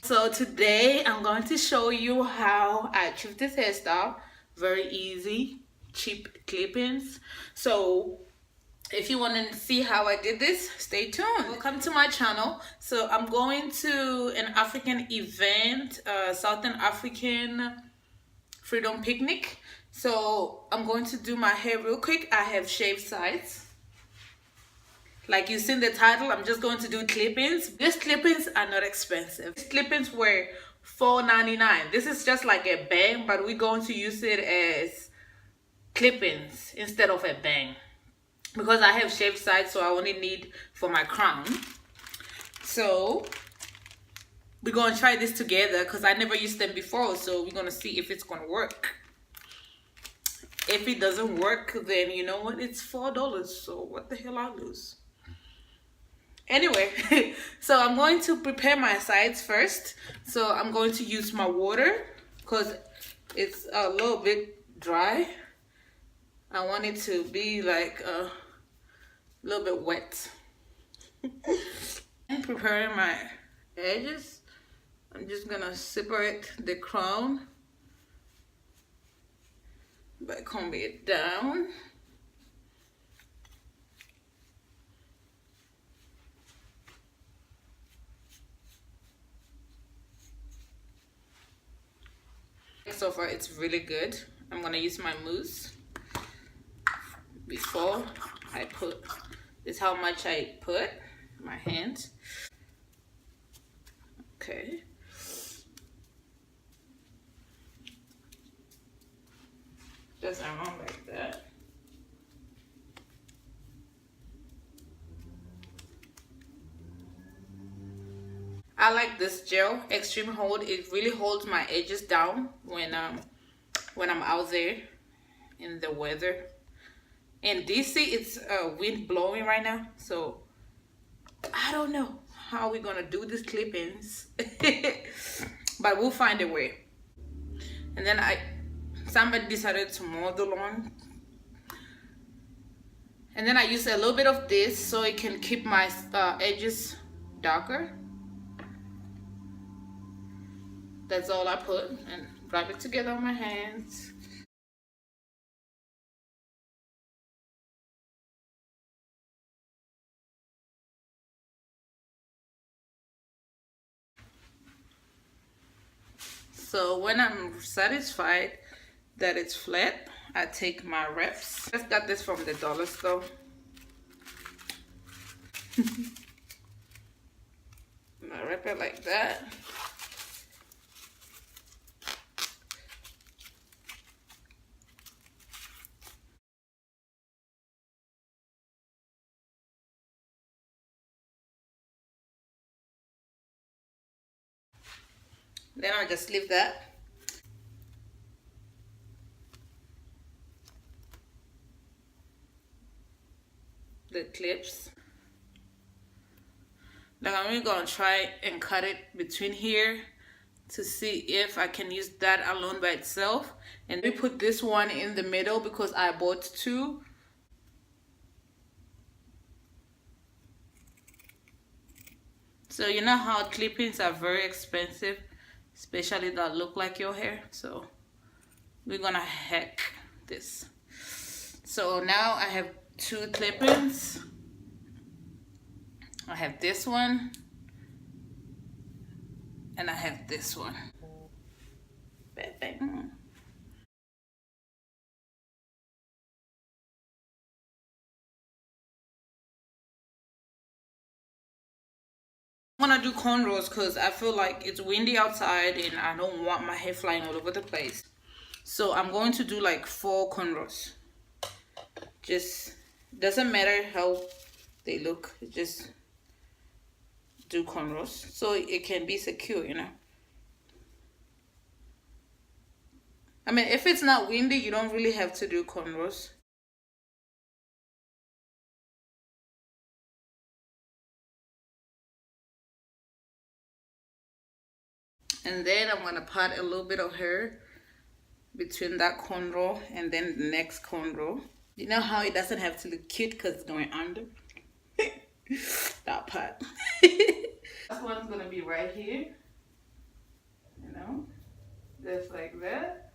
So today I'm going to show you how I achieved this hairstyle. Very easy, cheap clip-ins. So if you want to see how I did this, stay tuned. Welcome to my channel. So I'm going to an African event, Southern African freedom picnic. So I'm going to do my hair real quick. I have shaved sides. Like you seen the title, I'm just going to do clip-ins. These clip-ins are not expensive. These clip-ins were $4.99. This is just like a bang, but we're going to use it as clip-ins instead of a bang. Because I have shaved sides, so I only need for my crown. So we're going to try this together because I never used them before. So we're going to see if it's going to work. If it doesn't work, then you know what? It's $4. So what the hell I lose? Anyway, so I'm going to prepare my sides first. So I'm going to use my water because it's a little bit dry. I want it to be like a little bit wet. And preparing my edges, I'm just gonna separate the crown by combing it down. So far it's really good. I'm gonna use my mousse before I put, this is how much I put my hand. Okay. Just around like that. I like this gel, Extreme Hold. It really holds my edges down when I'm out there in the weather. In DC, it's wind blowing right now, so I don't know how we're gonna do these clip-ins, but we'll find a way. And then somebody decided to mow the lawn, and then I use a little bit of this so it can keep my edges darker. That's all I put, and rub it together on my hands. So when I'm satisfied that it's flat, I take my wraps. Just got this from the dollar store. I wrap it like that. Then I just leave that. The clips. Now I'm gonna try and cut it between here to see if I can use that alone by itself. And we put this one in the middle because I bought two. So you know how clip-ins are very expensive, especially that look like your hair. So we're gonna hack this. So now I have two clip-ins. I have this one and I have this one. Bang. I'm gonna do cornrows because I feel like it's windy outside and I don't want my hair flying all over the place. So I'm going to do like 4 cornrows. Just doesn't matter how they look, just do cornrows so it can be secure, you know. I mean, if it's not windy, you don't really have to do cornrows. And then I'm gonna part a little bit of hair between that cornrow and then the next cornrow. You know how it doesn't have to look cute because it's going under? That part. That one's gonna be right here. know, just like that,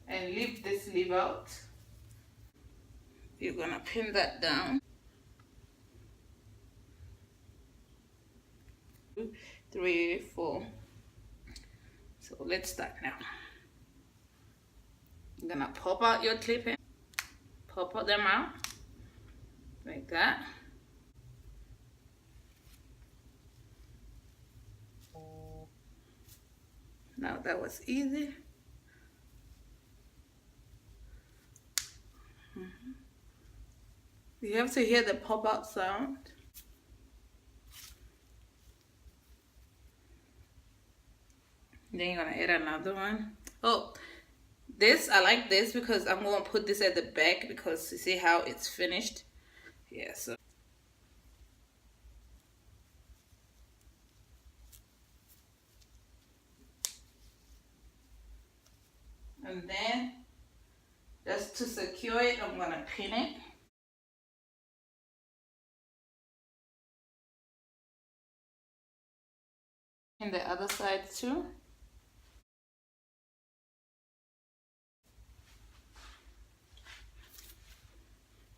and leave this sleeve out. You're gonna pin that down. 2, 3, 4. So let's start now. You're gonna pop out your clip-in, pop out them out like that. Now that was easy. You have to hear the pop out sound. Then you're gonna add another one. Oh, this, I like this because I'm gonna put this at the back because you see how it's finished. Yeah, so. And then, just to secure it, I'm gonna pin it. And the other side too.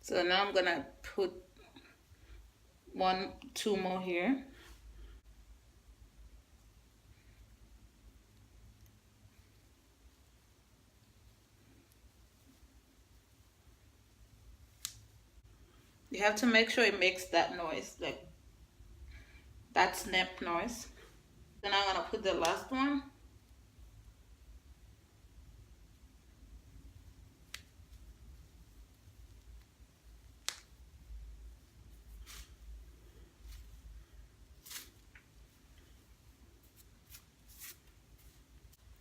So now I'm gonna put 1, 2 more here. You have to make sure it makes that noise, like that snap noise. Then I'm gonna put the last one.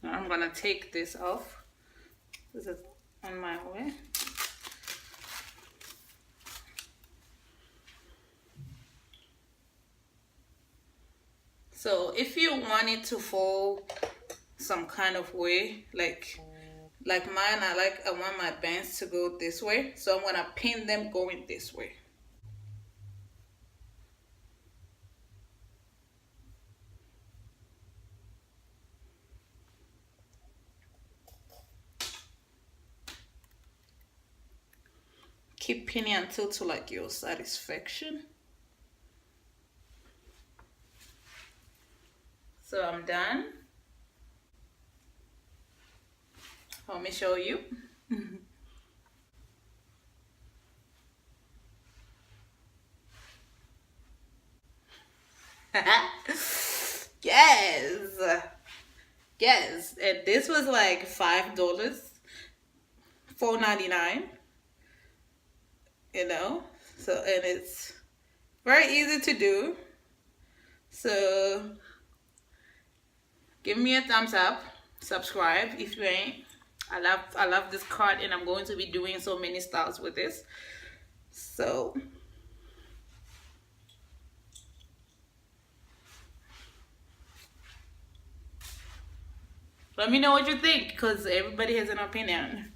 Now I'm gonna take this off. This is on my way. So if you want it to fall some kind of way, like mine, I want my bands to go this way, so I'm gonna pin them going this way. Keep pinning until to like your satisfaction. So I'm done. Let me show you. Yes, yes, and this was like $5, $4.99. You know, so, and it's very easy to do. So give me a thumbs up, subscribe if you ain't. I love this card, and I'm going to be doing so many styles with this. So let me know what you think, because everybody has an opinion.